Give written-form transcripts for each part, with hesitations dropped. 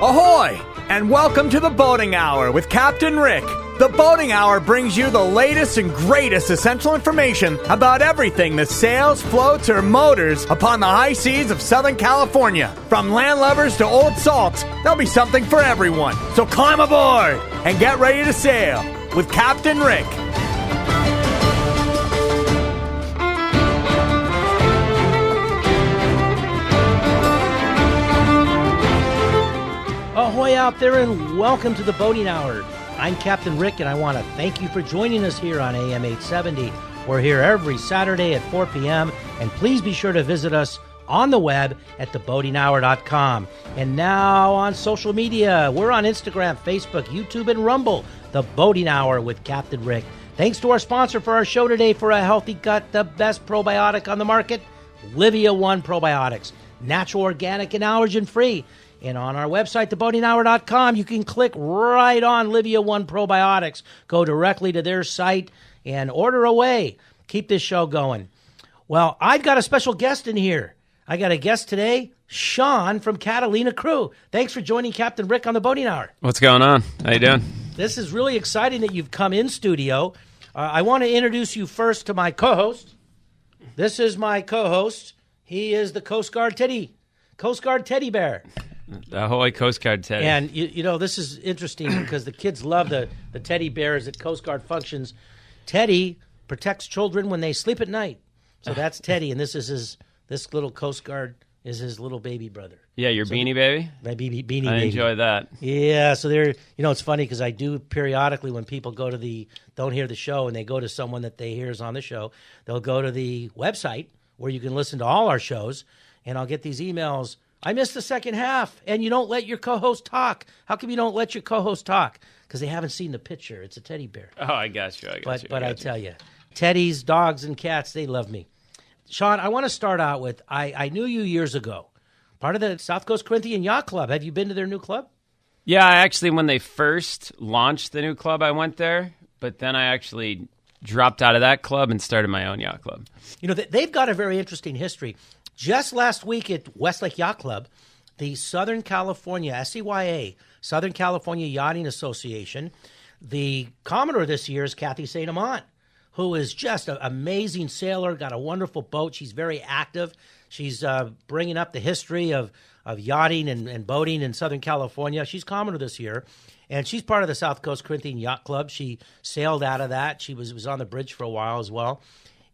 Ahoy! And welcome to the Boating Hour with Captain Rick. The Boating Hour brings you the latest and greatest essential information about everything that sails, floats, or motors upon the high seas of Southern California. From landlubbers to old salts, there'll be something for everyone. So climb aboard and get ready to sail with Captain Rick. Ahoy out there, and welcome to the Boating Hour. I'm Captain Rick, and I want to thank you for joining us here on AM 870. We're here every Saturday at 4 p.m., and please be sure to visit us on the web at theboatinghour.com. And now on social media, we're on Instagram, Facebook, YouTube, and Rumble, The Boating Hour with Captain Rick. Thanks to our sponsor for our show today for a healthy gut, the best probiotic on the market, Livia One Probiotics. Natural, organic, and allergen-free. And on our website, theboatinghour.com, you can click right on Livia One Probiotics. Go directly to their site and order away. Keep this show going. Well, I've got a special guest in here. I got a guest today, Sean from Catalina Crew. Thanks for joining Captain Rick on the Boating Hour. What's going on? How you doing? This is really exciting that you've come in studio. I want to introduce you first to my co-host. This is my co-host. He is the Coast Guard Teddy Bear. Ahoy, Coast Guard Teddy. And, you know, this is interesting because the kids love the teddy bears at Coast Guard functions. Teddy protects children when they sleep at night. So that's Teddy, and this little Coast Guard is his little baby brother. Yeah, your beanie baby? My beanie baby. I enjoy that. Yeah, so they're, you know, it's funny because I do periodically when people go to don't hear the show and they go to someone that they hear is on the show, they'll go to the website where you can listen to all our shows, and I'll get these emails. I missed the second half, and you don't let your co-host talk. How come you don't let your co-host talk? Because they haven't seen the picture. It's a teddy bear. Oh, I got you. But I tell you, teddies, dogs, and cats, they love me. Sean, I want to start out with, I knew you years ago. Part of the South Coast Corinthian Yacht Club. Have you been to their new club? Yeah, actually, when they first launched the new club, I went there. But then I actually dropped out of that club and started my own yacht club. You know, they've got a very interesting history. Just last week at Westlake Yacht Club, the Southern California, SCYA, Southern California Yachting Association, the Commodore this year is Kathy St. Amant, who is just an amazing sailor, got a wonderful boat. She's very active. She's bringing up the history of yachting and boating in Southern California. She's Commodore this year, and she's part of the South Coast Corinthian Yacht Club. She sailed out of that. She was on the bridge for a while as well.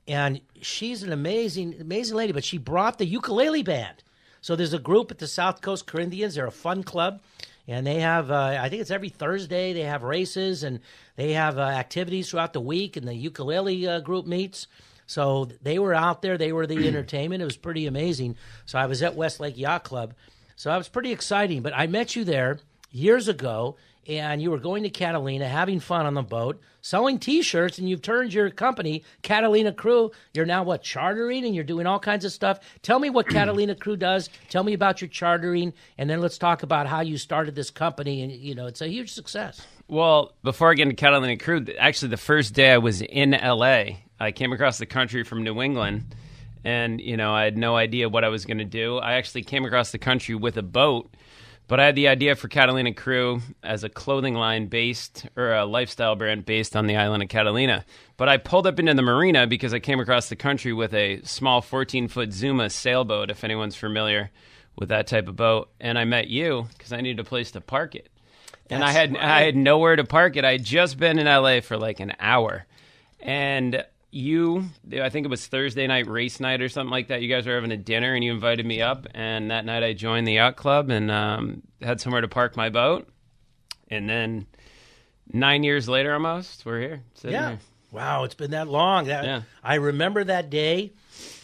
And she's an amazing lady, but she brought the ukulele band. So there's a group at the South Coast Corinthians. They're a fun club, and they have, I think it's every Thursday, they have races, and they have activities throughout the week, and the ukulele group meets. So they were out there. They were the entertainment. It was pretty amazing. So I was at Westlake Yacht Club. So it was pretty exciting. But I met you there years ago, and you were going to Catalina, having fun on the boat, selling T-shirts, and you've turned your company, Catalina Crew. You're now, chartering, and you're doing all kinds of stuff. Tell me what Catalina Crew does. Tell me about your chartering, and then let's talk about how you started this company, and, you know, it's a huge success. Well, before I get into Catalina Crew, actually the first day I was in L.A., I came across the country from New England, and, you know, I had no idea what I was going to do. I actually came across the country with a boat. But I had the idea for Catalina Crew as a clothing line or a lifestyle brand based on the island of Catalina. But I pulled up into the marina because I came across the country with a small 14-foot Zuma sailboat, if anyone's familiar with that type of boat. And I met you because I needed a place to park it. And I had nowhere to park it. I had just been in L.A. for like an hour. And I think it was Thursday night, race night or something like that. You guys were having a dinner, and you invited me up. And that night I joined the yacht club and had somewhere to park my boat. And then 9 years later almost, we're here. Here. Wow, it's been that long. Yeah. I remember that day.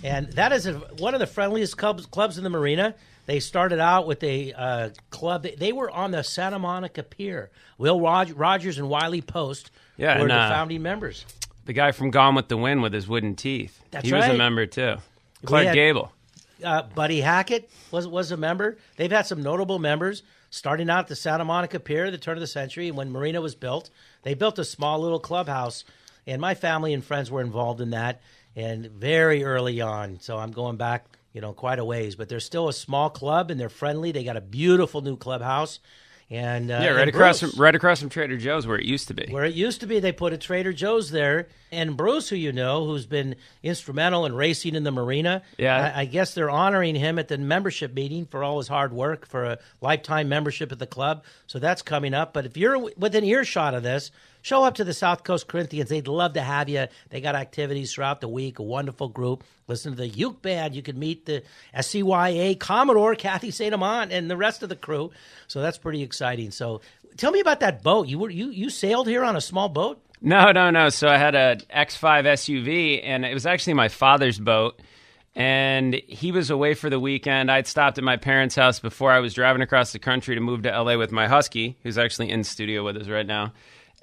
And that is one of the friendliest clubs in the marina. They started out with a club. They were on the Santa Monica Pier. Will Rogers and Wiley Post were the founding members. The guy from Gone with the Wind with his wooden teeth. That's he right. was a member, too. Clark Gable. Buddy Hackett was a member. They've had some notable members, starting out at the Santa Monica Pier at the turn of the century. When Marina was built, they built a small little clubhouse, and my family and friends were involved in that, and very early on. So I'm going back quite a ways. But they're still a small club, and they're friendly. They got a beautiful new clubhouse. And right across from Trader Joe's, where it used to be. Where it used to be, they put a Trader Joe's there. And Bruce, who you know, who's been instrumental in racing in the marina, I guess they're honoring him at the membership meeting for all his hard work for a lifetime membership at the club. So that's coming up. But if you're within earshot of this, show up to the South Coast Corinthians. They'd love to have you. They got activities throughout the week, a wonderful group. Listen to the uke band. You can meet the SCYA Commodore, Kathy St. Amant, and the rest of the crew. So that's pretty exciting. So tell me about that boat. You sailed here on a small boat? No. So I had a X5 SUV, and it was actually my father's boat. And he was away for the weekend. I'd stopped at my parents' house before I was driving across the country to move to LA with my husky, who's actually in studio with us right now.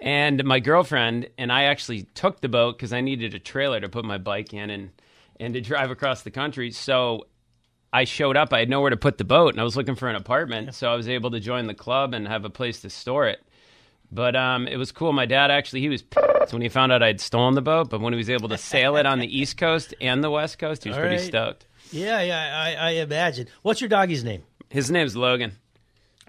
And my girlfriend and I actually took the boat because I needed a trailer to put my bike in and to drive across the country. So I showed up. I had nowhere to put the boat, and I was looking for an apartment. So I was able to join the club and have a place to store it. But it was cool. My dad actually, he was pissed when he found out I'd stolen the boat. But when he was able to sail it on the East Coast and the West Coast, he was pretty stoked. Yeah, I imagine. What's your doggy's name? His name's Logan.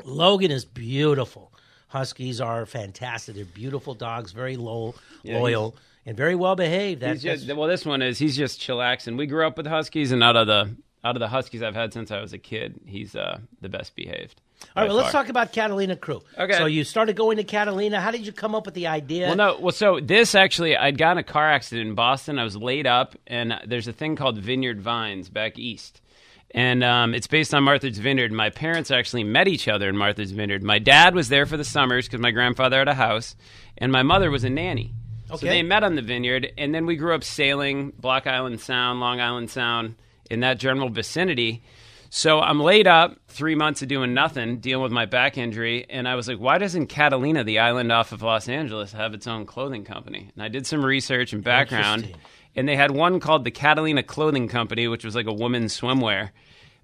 Logan is beautiful. Huskies are fantastic. They're beautiful dogs, very loyal, and very well behaved. This one is, he's just chillaxing. We grew up with Huskies, and out of the Huskies I've had since I was a kid, he's the best behaved. All right, let's talk about Catalina Crew. Okay. So you started going to Catalina. How did you come up with the idea? So this actually, I'd gotten a car accident in Boston. I was laid up, and there's a thing called Vineyard Vines back east. And it's based on Martha's Vineyard. My parents actually met each other in Martha's Vineyard. My dad was there for the summers because my grandfather had a house, and my mother was a nanny. Okay. So they met on the vineyard, and then we grew up sailing Block Island Sound, Long Island Sound, in that general vicinity. So I'm laid up 3 months of doing nothing, dealing with my back injury, and I was like, why doesn't Catalina, the island off of Los Angeles, have its own clothing company? And I did some research and background, and they had one called the Catalina Clothing Company, which was like a women's swimwear,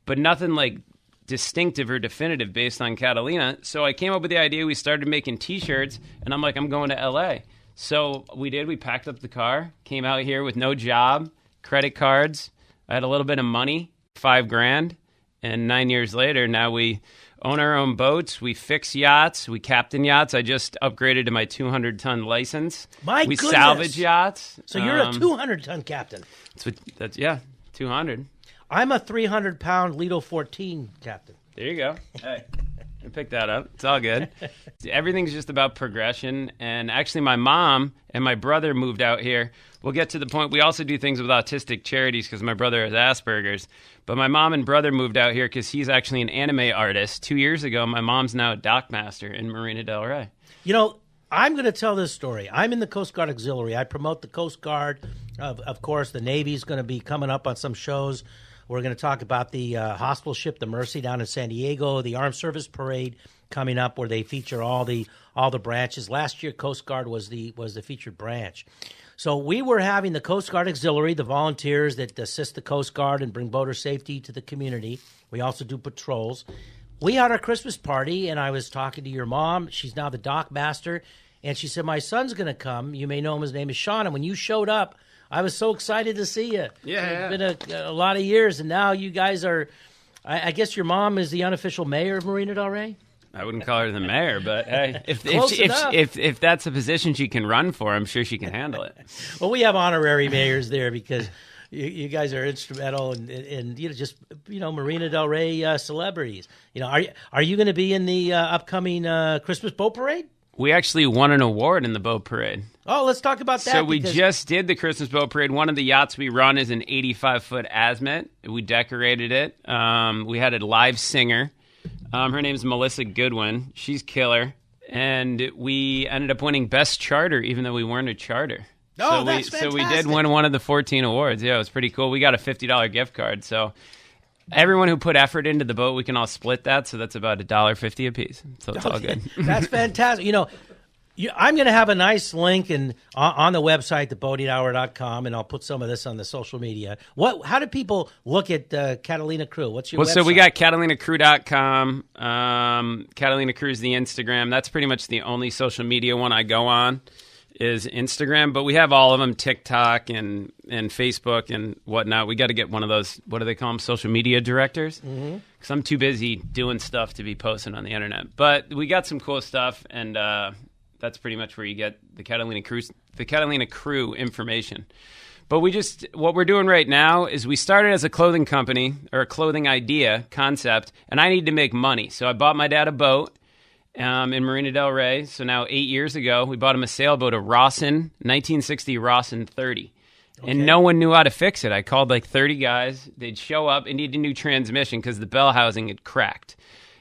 but nothing like distinctive or definitive based on Catalina. So I came up with the idea. We started making T-shirts, and I'm like, I'm going to L.A. So we did. We packed up the car, came out here with no job, credit cards. I had a little bit of money, $5,000. And 9 years later, now we own our own boats. We fix yachts. We captain yachts. I just upgraded to my 200-ton license. We salvage yachts. So you're a 200-ton captain. That's 200. I'm a 300-pound Lido 14 captain. There you go. Hey, I picked that up. It's all good. Everything's just about progression. And actually, my mom and my brother moved out here. We'll get to the point. We also do things with autistic charities because my brother has Asperger's. But my mom and brother moved out here because he's actually an anime artist. 2 years ago, my mom's now a dock master in Marina del Rey. I'm going to tell this story. I'm in the Coast Guard Auxiliary. I promote the Coast Guard. Of course, the Navy's going to be coming up on some shows. We're going to talk about the hospital ship, the Mercy, down in San Diego, the Armed Service Parade coming up where they feature all the branches. Last year, Coast Guard was the featured branch. So we were having the Coast Guard Auxiliary, the volunteers that assist the Coast Guard and bring boater safety to the community. We also do patrols. We had our Christmas party, and I was talking to your mom. She's now the dock master, and she said, my son's going to come. You may know him. His name is Sean. And when you showed up, I was so excited to see you. Yeah. It's been a lot of years, and now you guys are, I guess your mom is the unofficial mayor of Marina del Rey? I wouldn't call her the mayor, but hey, if that's a position she can run for, I'm sure she can handle it. Well, we have honorary mayors there because you guys are instrumental and Marina del Rey celebrities. Are you going to be in the upcoming Christmas boat parade? We actually won an award in the boat parade. Oh, let's talk about that. So we just did the Christmas boat parade. One of the yachts we run is an 85-foot Azimut. We decorated it. We had a live singer. Her name's Melissa Goodwin. She's killer. And we ended up winning Best Charter, even though we weren't a charter. Oh, that's fantastic. So we did win one of the 14 awards. Yeah, it was pretty cool. We got a $50 gift card. So everyone who put effort into the boat, we can all split that. So that's about $1.50 a piece. So it's all good. That's fantastic. I'm going to have a nice link on the website, theboatinghour.com, and I'll put some of this on the social media. How do people look at Catalina Crew? What's your website? So we got CatalinaCrew.com. Catalina Crew is the Instagram. That's pretty much the only social media one I go on. is Instagram, but we have all of them, TikTok and Facebook and whatnot. We got to get one of those, what do they call them, social media directors? Because I'm too busy doing stuff to be posting on the internet. But we got some cool stuff, and that's pretty much where you get the Catalina Crew information. But what we're doing right now is we started as a clothing company, or a clothing idea, concept, and I need to make money. So I bought my dad a boat in Marina del Rey. So now 8 years ago, we bought him a sailboat, a Rawson, 1960 Rawson 30. Okay. And no one knew how to fix it. I called like 30 guys. They'd show up and need a new transmission because the bell housing had cracked.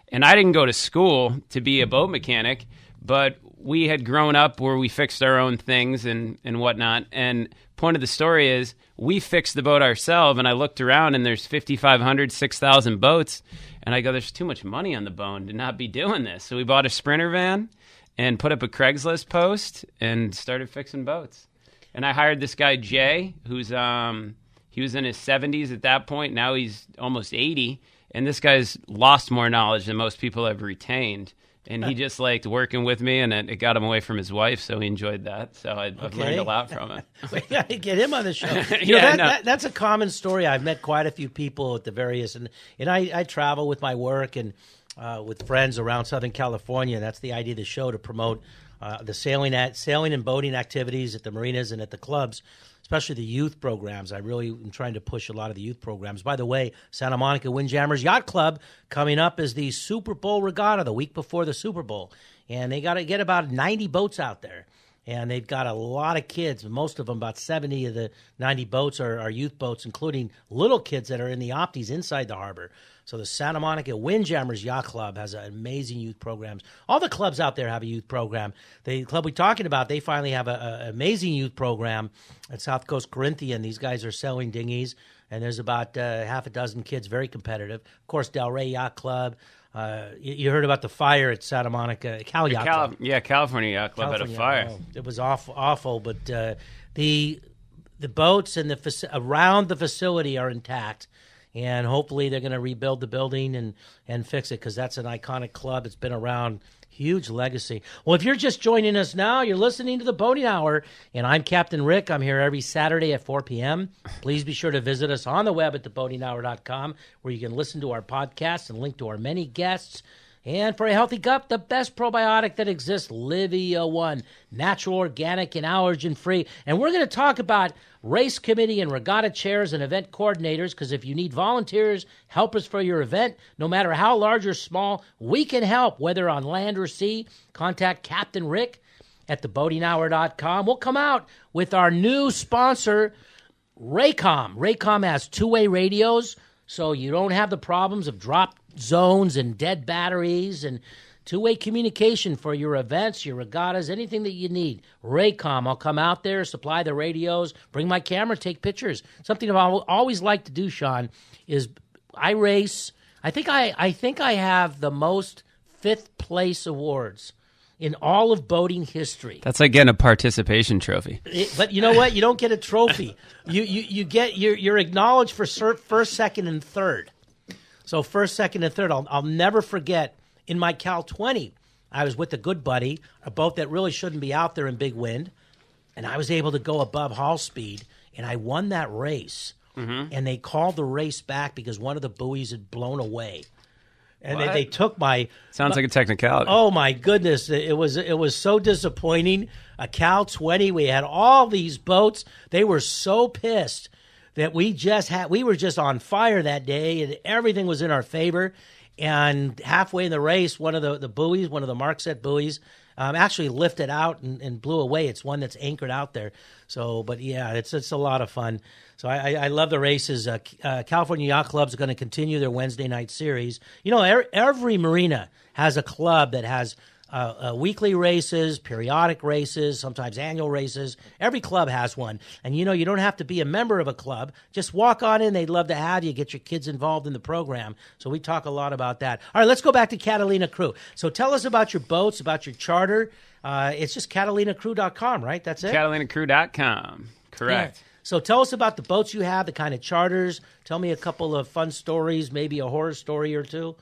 And I didn't go to school to be a boat mechanic, but we had grown up where we fixed our own things and whatnot. And point of the story is we fixed the boat ourselves, and I looked around, and there's 5,500, 6,000 boats. And I go, there's too much money on the bone to not be doing this. So we bought a Sprinter van and put up a Craigslist post and started fixing boats. And I hired this guy, Jay, he was in his 70s at that point. Now he's almost 80. And this guy's lost more knowledge than most people have retained. And he just liked working with me, and it got him away from his wife, so he enjoyed that. So I've learned a lot from him. We got to get him on the show. That's a common story. I've met quite a few people at the various, and I travel with my work and with friends around Southern California. That's the idea of the show, to promote the sailing and boating activities at the marinas and at the clubs, especially the youth programs. I really am trying to push a lot of the youth programs. By the way, Santa Monica Windjammers Yacht Club coming up is the Super Bowl Regatta the week before the Super Bowl. And they got to get about 90 boats out there. And they've got a lot of kids. Most of them, about 70 of the 90 boats are youth boats, including little kids that are in the Opties inside the harbor. So the Santa Monica Windjammers Yacht Club has amazing youth programs. All the clubs out there have a youth program. The club we're talking about, they finally have an amazing youth program at South Coast Corinthian. These guys are selling dinghies, and there's about half a dozen kids, very competitive. Of course, Delray Yacht Club. You heard about the fire at Santa Monica, Cal Yacht Club. Yeah, California Yacht Club had a fire. It was awful, but the boats and around the facility are intact. And hopefully they're going to rebuild the building and fix it, because that's an iconic club. It's been around, huge legacy. Well, if you're just joining us now, you're listening to the Boating Hour, and I'm Captain Rick. I'm here every Saturday at 4 p.m. Please be sure to visit us on the web at theboatinghour.com, where you can listen to our podcast and link to our many guests. And for a healthy gut, the best probiotic that exists, Livia One, natural, organic, and allergen-free. And we're going to talk about race committee and regatta chairs and event coordinators, because if you need volunteers, helpers for your event, no matter how large or small, we can help, whether on land or sea. Contact Captain Rick at theboatinghour.com. We'll come out with our new sponsor, Raycom. Raycom has two-way radios, so you don't have the problems of drop zones and dead batteries, and two-way communication for your events, your regattas, anything that you need. Raycom, I'll come out there, supply the radios, bring my camera, take pictures. Something I've always liked to do, Sean, is I race. I think I have the most fifth place awards in all of boating history. That's like getting a participation trophy. But you know what? You don't get a trophy. You're acknowledged for first, second, and third. So first, second, and third. I'll never forget, in my Cal 20, I was with a good buddy, a boat that really shouldn't be out there in big wind, and I was able to go above hull speed, and I won that race. Mm-hmm. And they called the race back because one of the buoys had blown away. And they took my... Sounds like a technicality. Oh, my goodness. It was so disappointing. A Cal 20, we had all these boats. They were so pissed that we were just on fire that day, and everything was in our favor. And halfway in the race, one of the buoys, one of the Markset buoys, actually lifted out and blew away. It's one that's anchored out there. So, but yeah, it's a lot of fun. So I love the races. California Yacht Club is going to continue their Wednesday night series. You know, every marina has a club that has weekly races, periodic races, sometimes annual races. Every club has one. And, you know, you don't have to be a member of a club. Just walk on in. They'd love to have you, get your kids involved in the program. So we talk a lot about that. All right, let's go back to Catalina Crew. So tell us about your boats, about your charter. It's just CatalinaCrew.com, right? That's it? CatalinaCrew.com. Correct. Yeah. So tell us about the boats you have, the kind of charters. Tell me a couple of fun stories, maybe a horror story or two.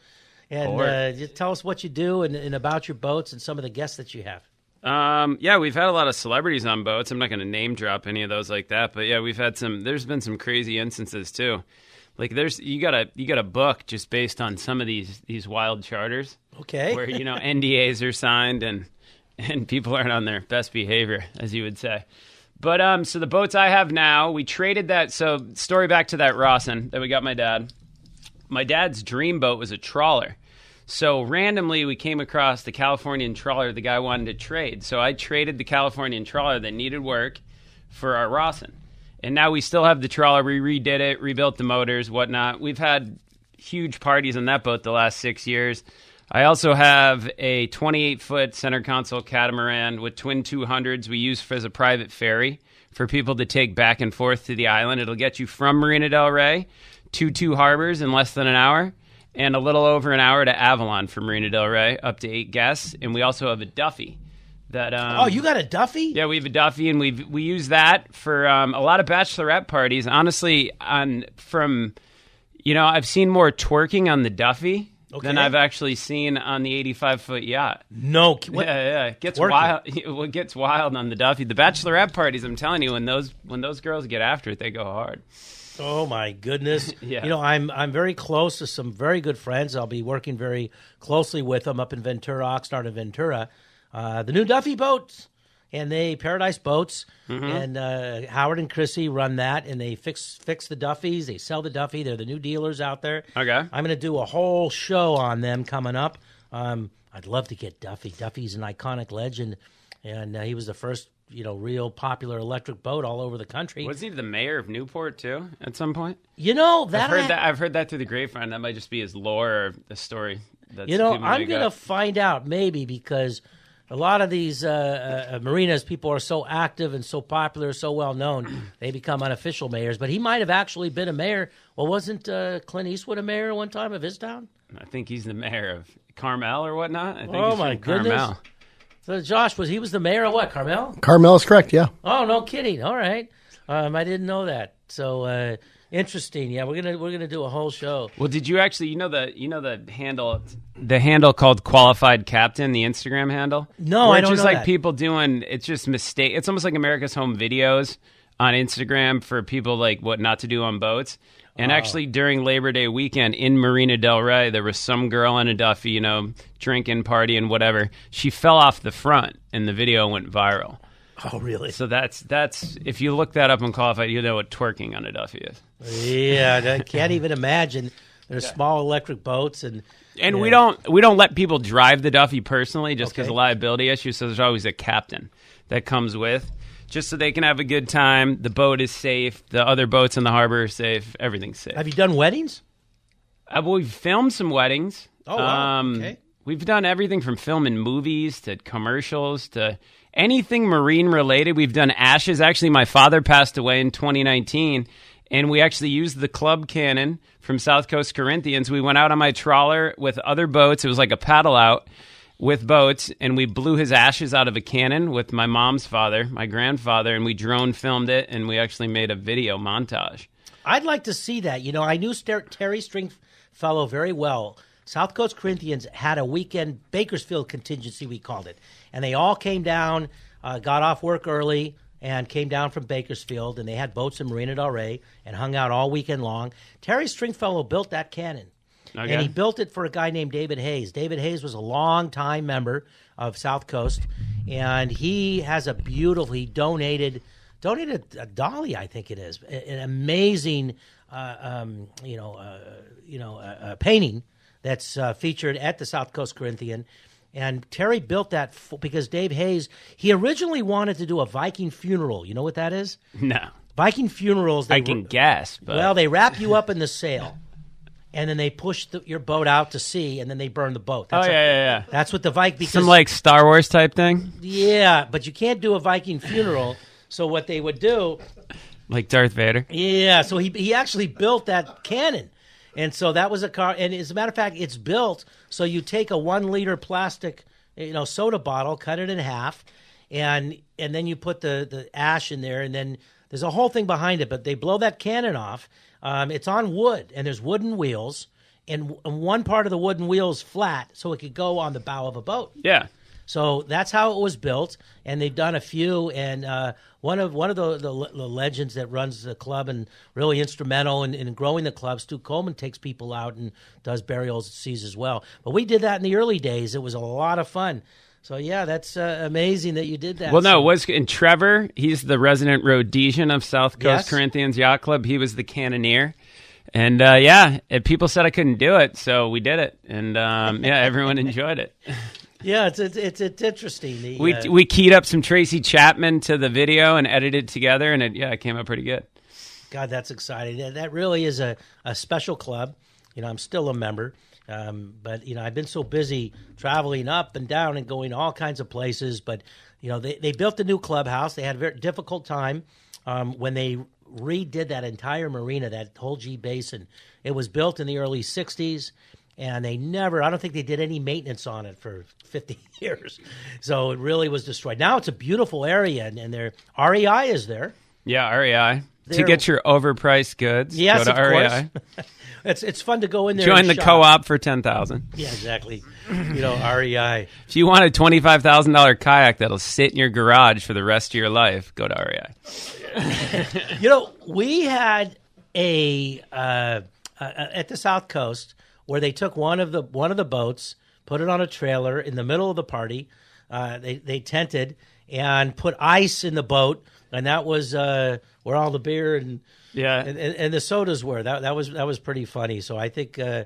And just tell us what you do and about your boats and some of the guests that you have. Yeah, we've had a lot of celebrities on boats. I'm not going to name drop any of those like that, but yeah, we've had some. There's been some crazy instances too. Like you got a book just based on some of these wild charters. Okay. Where NDAs are signed and people aren't on their best behavior, as you would say. But so the boats I have now, we traded that. So story back to that Rawson that we got my dad. My dad's dream boat was a trawler. So randomly we came across the Californian trawler the guy wanted to trade. So I traded the Californian trawler that needed work for our Rawson. And now we still have the trawler. We redid it, rebuilt the motors, whatnot. We've had huge parties on that boat the last 6 years. I also have a 28-foot center console catamaran with twin 200s we use as a private ferry for people to take back and forth to the island. It'll get you from Marina del Rey to Two Harbors in less than an hour, and a little over an hour to Avalon from Marina del Rey, up to 8 guests. And we also have a Duffy. That, you got a Duffy? Yeah, we have a Duffy, and we use that for a lot of bachelorette parties. Honestly, I've seen more twerking on the Duffy than I've actually seen on the 85-foot yacht. No, yeah, it gets wild. It gets wild on the Duffy. The bachelorette parties, I'm telling you, when those girls get after it, they go hard. Oh my goodness! Yeah. I'm very close to some very good friends. I'll be working very closely with them up in Ventura, Oxnard and Ventura. The new Duffy boats, and Paradise Boats, and Howard and Chrissy run that, and they fix the Duffys. They sell the Duffy. They're the new dealers out there. Okay. I'm going to do a whole show on them coming up. I'd love to get Duffy. Duffy's an iconic legend, and he was the first, real popular electric boat all over the country. Was he the mayor of Newport too at some point? I've heard that through the grapevine. That might just be his lore or the story. I'm going to find out maybe because a lot of these marinas, people are so active and so popular, so well known, they become unofficial mayors. But he might have actually been a mayor. Well, wasn't Clint Eastwood a mayor one time of his town? I think he's the mayor of Carmel or whatnot. I think oh he's my from goodness! Carmel. So Josh, he was the mayor of what? Carmel? Carmel is correct. Yeah. Oh, no kidding! All right, I didn't know that. So interesting. Yeah, we're gonna do a whole show. Well, did you actually the handle called Qualified Captain, the Instagram handle? No, where I it's don't just know like that. people doing it's just mistake. It's almost like America's Home Videos on Instagram for people like what not to do on boats. And actually, during Labor Day weekend in Marina del Rey, there was some girl in a Duffy, drinking, partying, whatever. She fell off the front, and the video went viral. Oh, really? So that's if you look that up on Qualified, you know what twerking on a Duffy is. Yeah, I can't even imagine. There's small electric boats, and we don't let people drive the Duffy personally, just because Okay. of liability issues. So there's always a captain that comes with, just so they can have a good time. The boat is safe. The other boats in the harbor are safe. Everything's safe. Have you done weddings? We've filmed some weddings. Oh, wow. Okay. We've done everything from filming movies to commercials to anything marine related. We've done ashes. Actually, my father passed away in 2019, and we actually used the club cannon from South Coast Corinthians. We went out on my trawler with other boats. It was like a paddle out with boats, and we blew his ashes out of a cannon with my mom's father, my grandfather, and we drone filmed it, and we actually made a video montage. I'd like to see that. I knew Terry Stringfellow very well. South Coast Corinthians had a weekend Bakersfield contingency, we called it. And they all came down, got off work early, and came down from Bakersfield, and they had boats in Marina del Rey and hung out all weekend long. Terry Stringfellow built that cannon. Okay. And he built it for a guy named David Hayes. David Hayes was a long-time member of South Coast, and he has a beautiful, he donated a dolly, I think it is, an amazing, painting that's featured at the South Coast Corinthian. And Terry built that because Dave Hayes, he originally wanted to do a Viking funeral. You know what that is? No. Viking funerals. I can guess, but... Well, they wrap you up in the sail, and then they push your boat out to sea, and then they burn the boat. Yeah. That's what the Viking... Some like Star Wars type thing? Yeah, but you can't do a Viking funeral. So what they would do... Like Darth Vader? Yeah, so he actually built that cannon. And so that was a car, and as a matter of fact, it's built so you take a 1 liter plastic, soda bottle, cut it in half, and then you put the ash in there, and then there's a whole thing behind it. But they blow that cannon off. It's on wood, and there's wooden wheels, and one part of the wooden wheel is flat, so it could go on the bow of a boat. Yeah. So that's how it was built, and they've done a few. And one of the legends that runs the club and really instrumental in growing the club, Stu Coleman, takes people out and does burials at seas as well. But we did that in the early days. It was a lot of fun. So, yeah, that's amazing that you did that. Well, no, it was in Trevor. He's the resident Rhodesian of South Coast Corinthians Yacht Club. He was the cannoneer. And, people said I couldn't do it, so we did it. And, everyone enjoyed it. Yeah, it's interesting. We keyed up some Tracy Chapman to the video and edited it together, and it came out pretty good. God, that's exciting. That really is a special club. I'm still a member. But I've been so busy traveling up and down and going all kinds of places. But, they built a new clubhouse. They had a very difficult time when they redid that entire marina, that whole G Basin. It was built in the early 60s, and I don't think they did any maintenance on it for 50 years. So it really was destroyed. Now it's a beautiful area, and their REI is there. Yeah, REI. To get your overpriced goods, yes, go to REI. It's fun to go in there. Join the shop. co-op for $10,000. Yeah, exactly. REI. If you want a $25,000 kayak that'll sit in your garage for the rest of your life, go to REI. We had at the South Coast where they took one of the boats, put it on a trailer in the middle of the party. They tented and put ice in the boat, and that was where all the beer and the sodas were. That was pretty funny. So I think I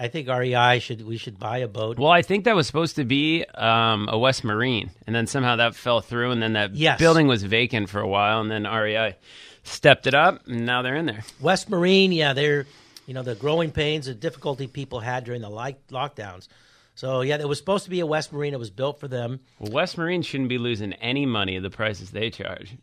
think REI we should buy a boat. Well, I think that was supposed to be a West Marine, and then somehow that fell through, and then that building was vacant for a while, and then REI stepped it up, and now they're in there. West Marine, they're the growing pains and difficulty people had during the lockdowns. So, it was supposed to be a West Marine. It was built for them. Well, West Marine shouldn't be losing any money at the prices they charge.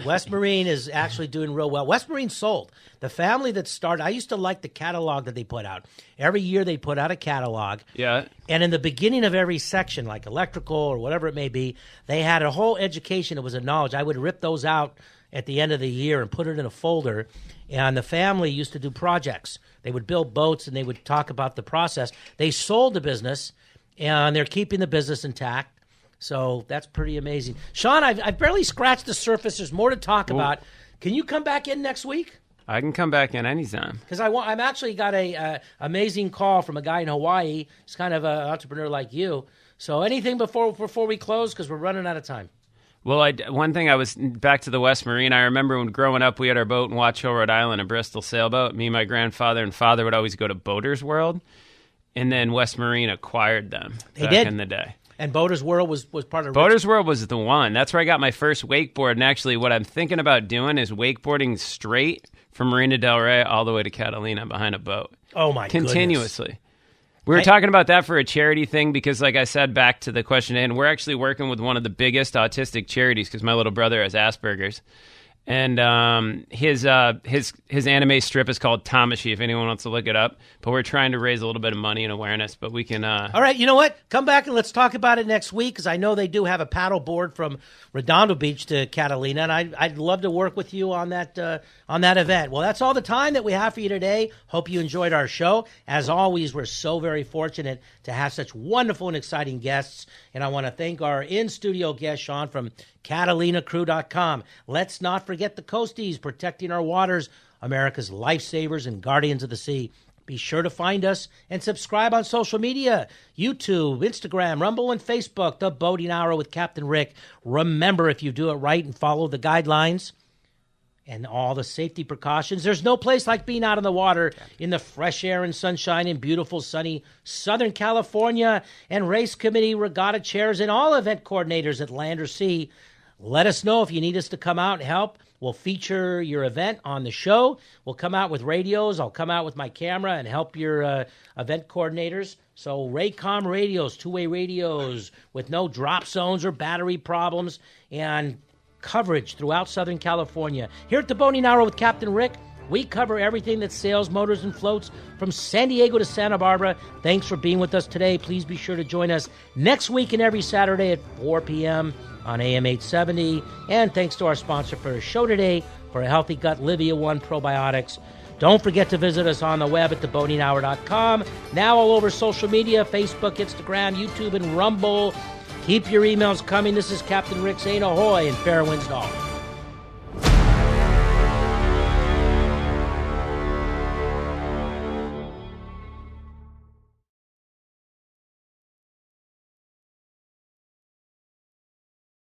West Marine is actually doing real well. West Marine sold. The family that started, I used to like the catalog that they put out. Every year they put out a catalog. Yeah. And in the beginning of every section, like electrical or whatever it may be, they had a whole education. It was a knowledge. I would rip those out at the end of the year and put it in a folder. And the family used to do projects. They would build boats, and they would talk about the process. They sold the business, and they're keeping the business intact. So that's pretty amazing. Sean, I've barely scratched the surface. There's more to talk about. Can you come back in next week? I can come back in anytime. Because I'm actually got a amazing call from a guy in Hawaii. He's kind of an entrepreneur like you. So anything before we close, because we're running out of time. Well, one thing I was back to the West Marine. I remember when growing up, we had our boat in Watch Hill, Rhode Island, a Bristol sailboat. Me, my grandfather, and father would always go to Boaters World, and then West Marine acquired them back in the day. And Boaters World was part of Boaters World was the one. That's where I got my first wakeboard. And actually, what I'm thinking about doing is wakeboarding straight from Marina Del Rey all the way to Catalina behind a boat. Oh my goodness! Continuously. We were talking about that for a charity thing because, like I said, back to the question, and we're actually working with one of the biggest autistic charities because my little brother has Asperger's. And his anime strip is called Tamashi, if anyone wants to look it up. But we're trying to raise a little bit of money and awareness, but we can... All right, you know what? Come back and let's talk about it next week, because I know they do have a paddle board from Redondo Beach to Catalina, and I'd love to work with you on that event. Well, that's all the time that we have for you today. Hope you enjoyed our show. As always, we're so very fortunate to have such wonderful and exciting guests, and I want to thank our in-studio guest, Sean, from CatalinaCrew.com. Let's not forget the Coasties, protecting our waters, America's lifesavers and guardians of the sea. Be sure to find us and subscribe on social media, YouTube, Instagram, Rumble, and Facebook, The Boating Hour with Captain Rick. Remember, if you do it right and follow the guidelines and all the safety precautions, there's no place like being out on the water in the fresh air and sunshine in beautiful, sunny Southern California. And race committee, regatta chairs, and all event coordinators at land or sea, let us know if you need us to come out and help. We'll feature your event on the show. We'll come out with radios. I'll come out with my camera and help your event coordinators. So Raycom radios, two-way radios with no drop zones or battery problems, and coverage throughout Southern California. Here at the Boating Hour with Captain Rick, we cover everything that sails, motors, and floats from San Diego to Santa Barbara. Thanks for being with us today. Please be sure to join us next week and every Saturday at 4 p.m. on AM 870. And thanks to our sponsor for our show today, for a healthy gut, Livia One Probiotics. Don't forget to visit us on the web at theboatinghour.com. Now all over social media, Facebook, Instagram, YouTube, and Rumble. Keep your emails coming. This is Captain Rick saying ahoy and fair winds to all.